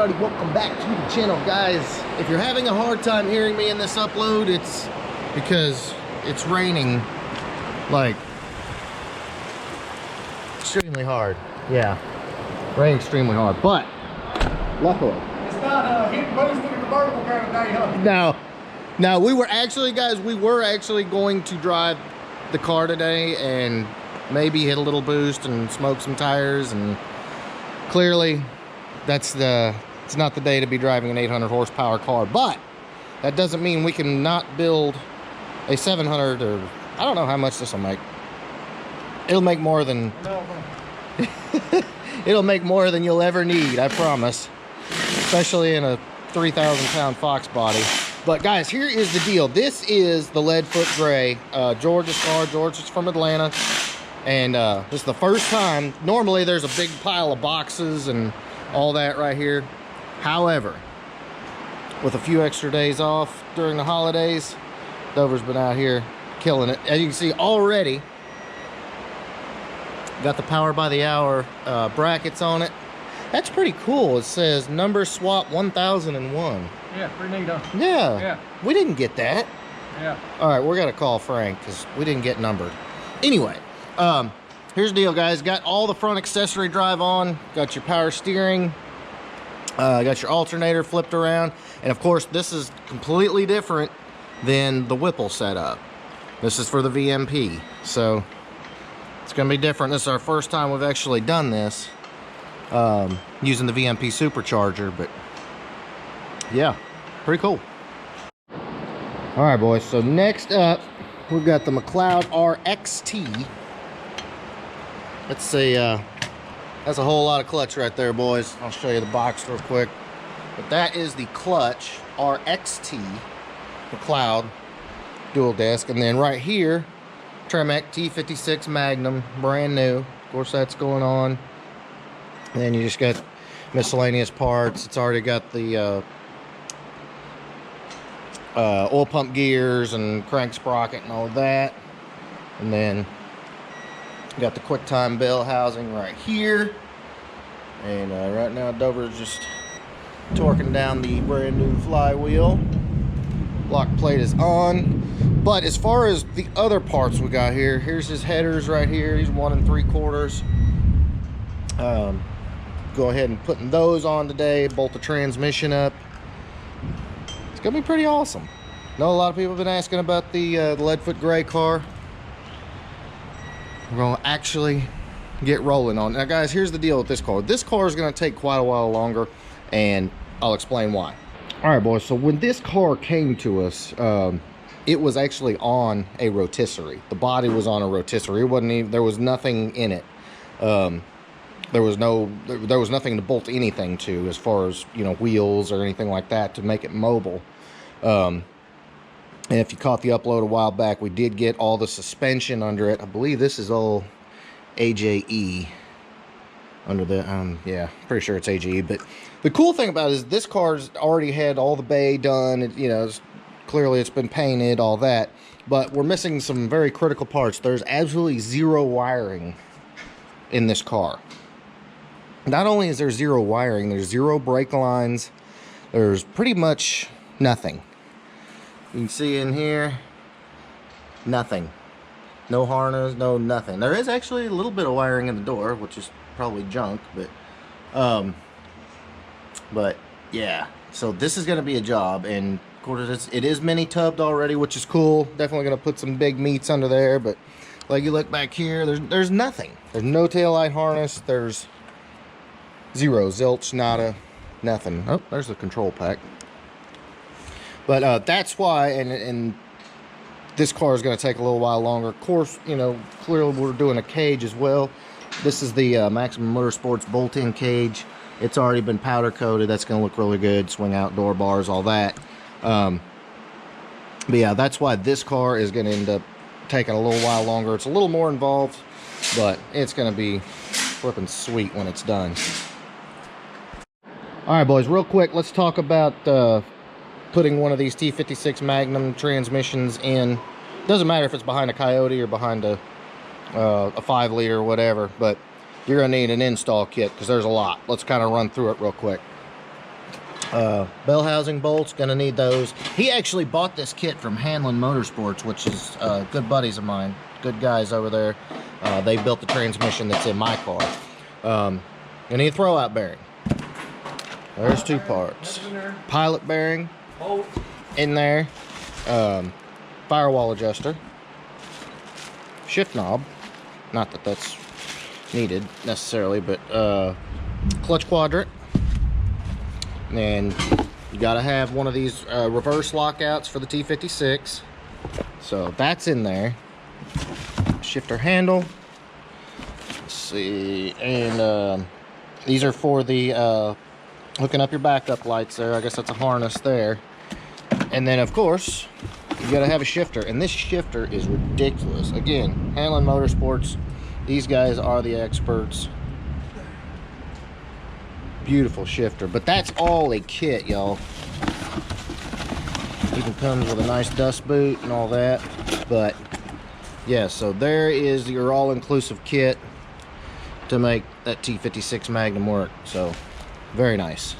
everybody, welcome back to the channel. Guys, if you're having a hard time hearing me in this upload, it's because it's raining like extremely hard. Yeah, raining extremely hard, but luckily it's not hit boost in a convertible kind of day, huh? no, we were actually, guys, going to drive the car today and maybe hit a little boost and smoke some tires, and clearly it's not the day to be driving an 800 horsepower car. But that doesn't mean we can not build a 700, or I don't know how much this will make. It'll make more than it'll make more than you'll ever need, I promise, especially in a 3,000 pound Fox body. But guys, here is the deal. This is the Leadfoot Gray, George's car. George is from Atlanta, and this is the first time. Normally there's a big pile of boxes and all that right here. However, with a few extra days off during the holidays, Dover's been out here killing it. As you can see already, got the power by the hour brackets on it. That's pretty cool. It says number swap 1001. Yeah, pretty neat, huh? Yeah. We didn't get that. Yeah. All right, we're gonna call Frank because we didn't get numbered. Anyway, here's the deal, guys. Got all the front accessory drive on. Got your power steering. Got your alternator flipped around. And of course, this is completely different than the Whipple setup. This is for the VMP. So it's gonna be different. This is our first time we've actually done this using the VMP supercharger, but yeah, pretty cool. All right, boys, so next up we've got the McLeod RXT. Let's see, that's a whole lot of clutch right there, boys. I'll show you the box real quick. But that is the clutch RXT McLeod dual disc. And then right here, Tremec T56 Magnum, brand new. Of course, that's going on. And then you just got miscellaneous parts. It's already got the oil pump gears and crank sprocket and all of that. And then got the QuickTime bell housing right here. And right now Dover's just torquing down the brand new flywheel. Lock plate is on. But as far as the other parts we got here, here's his headers right here. These 1 3/4. Go ahead and putting those on today. Bolt the transmission up. It's gonna be pretty awesome. I know a lot of people have been asking about the Leadfoot Gray car. We're gonna actually get rolling on it. Now guys, here's the deal with this car. This car is gonna take quite a while longer, and I'll explain why. All right, boys, so when this car came to us, it was actually on a rotisserie. The body was on a rotisserie. It wasn't even, there was nothing in it. There was nothing to bolt anything to, as far as, you know, wheels or anything like that to make it mobile. And if you caught the upload a while back, we did get all the suspension under it. I believe this is all AJE under the, yeah, pretty sure it's AJE. But the cool thing about it is this car's already had all the bay done. It, you know, clearly it's been painted, all that. But we're missing some very critical parts. There's absolutely zero wiring in this car. Not only is there zero wiring, there's zero brake lines. There's pretty much nothing. You can see in here, nothing. No harness, no nothing. There is actually a little bit of wiring in the door, which is probably junk, but yeah. So this is gonna be a job, and of course it is mini tubbed already, which is cool. Definitely gonna put some big meats under there, but like you look back here, there's nothing. There's no taillight harness. There's zero, zilch, nada, nothing. Oh, there's the control pack. But that's why, and this car is going to take a little while longer. Of course, you know, clearly we're doing a cage as well. This is the Maximum Motorsports bolt-in cage. It's already been powder coated. That's going to look really good. Swing out door bars, all that. But yeah, that's why this car is going to end up taking a little while longer. It's a little more involved, but it's going to be flipping sweet when it's done. All right, boys, real quick, let's talk about putting one of these T56 Magnum transmissions in. Doesn't matter if it's behind a Coyote or behind a 5-liter or whatever, but you're gonna need an install kit because there's a lot. Let's kind of run through it real quick. Bell housing bolts, gonna need those. He actually bought this kit from Hanlon Motorsports, which is good buddies of mine, good guys over there. They built the transmission that's in my car. Gonna need a throwout bearing. There's 2 parts. Pilot bearing in there. Firewall adjuster. Shift knob. Not that that's needed necessarily, but clutch quadrant. And you gotta have one of these reverse lockouts for the T56. So that's in there. Shifter handle. Let's see. And these are for the hooking up your backup lights there. I guess that's a harness there. And then, of course, you gotta have a shifter. And this shifter is ridiculous. Again, Hanlon Motorsports. These guys are the experts. Beautiful shifter, but that's all a kit, y'all. Even comes with a nice dust boot and all that. But yeah, so there is your all-inclusive kit to make that T56 Magnum work. So very nice.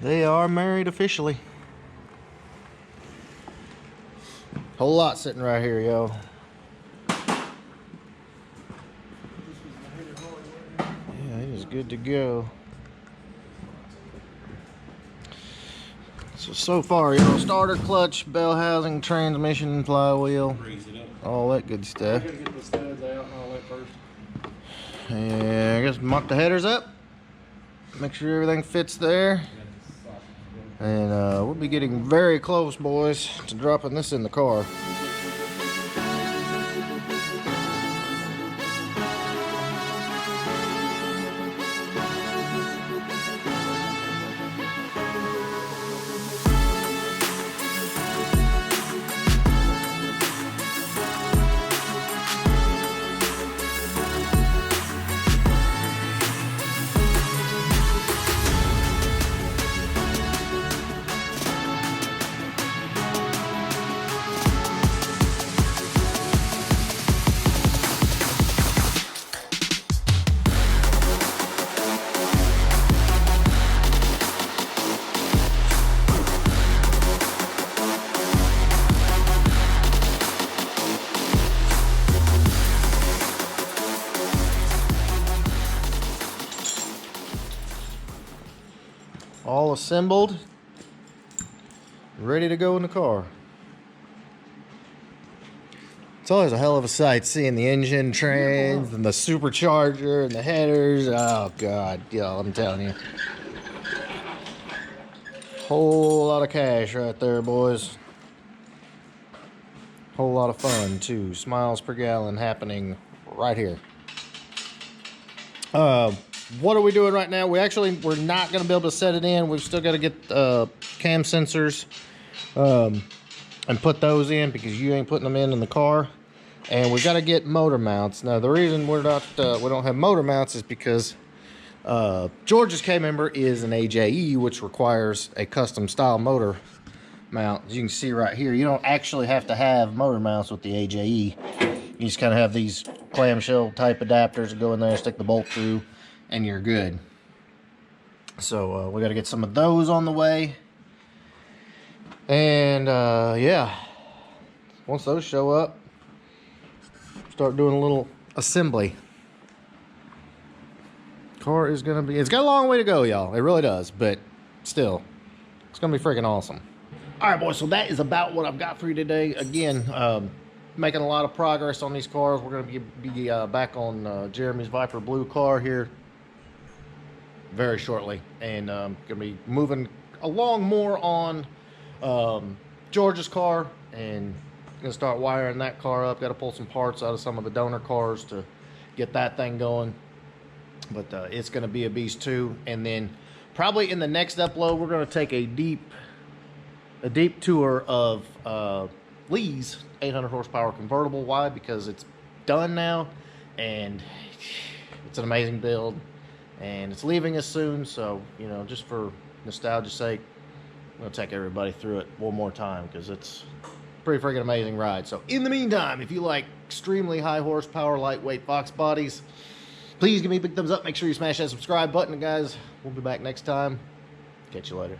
They are married officially. Whole lot sitting right here, yo. Yeah, he is good to go. So far, y'all, starter, clutch, bell housing, transmission, flywheel, all that good stuff. I gotta get the studs out and all that first. Yeah, I guess mock the headers up. Make sure everything fits there. And we'll be getting very close, boys, to dropping this in the car. All assembled, ready to go in the car. It's always a hell of a sight seeing the engine, trans, and the supercharger, and the headers. Oh God, y'all, I'm telling you. Whole lot of cash right there, boys. Whole lot of fun too. Smiles per gallon happening right here. What are we doing right now? We're not going to be able to set it in. We've still got to get cam sensors and put those in because you ain't putting them in the car. And we got to get motor mounts. Now the reason we don't have motor mounts is because George's K-member is an AJE, which requires a custom style motor mount. As you can see right here, you don't actually have to have motor mounts with the AJE. You just kind of have these clamshell type adapters that go in there, stick the bolt through, and you're good. So we got to get some of those on the way. And yeah, once those show up, start doing a little assembly. Car is gonna be, it's got a long way to go, y'all. It really does, but still, it's gonna be freaking awesome. All right, boys, so that is about what I've got for you today. Again, making a lot of progress on these cars. We're gonna be back on Jeremy's Viper Blue car here very shortly, and gonna be moving along more on George's car, and gonna start wiring that car up. Got to pull some parts out of some of the donor cars to get that thing going, but it's gonna be a beast too. And then probably in the next upload, we're gonna take a deep tour of Lee's 800 horsepower convertible. Why? Because it's done now, and it's an amazing build, and it's leaving us soon. So, you know, just for nostalgia's sake, I'm gonna take everybody through it one more time because it's a pretty freaking amazing ride. So in the meantime, if you like extremely high horsepower, lightweight Fox bodies, please give me a big thumbs up. Make sure you smash that subscribe button, guys. We'll be back next time. Catch you later.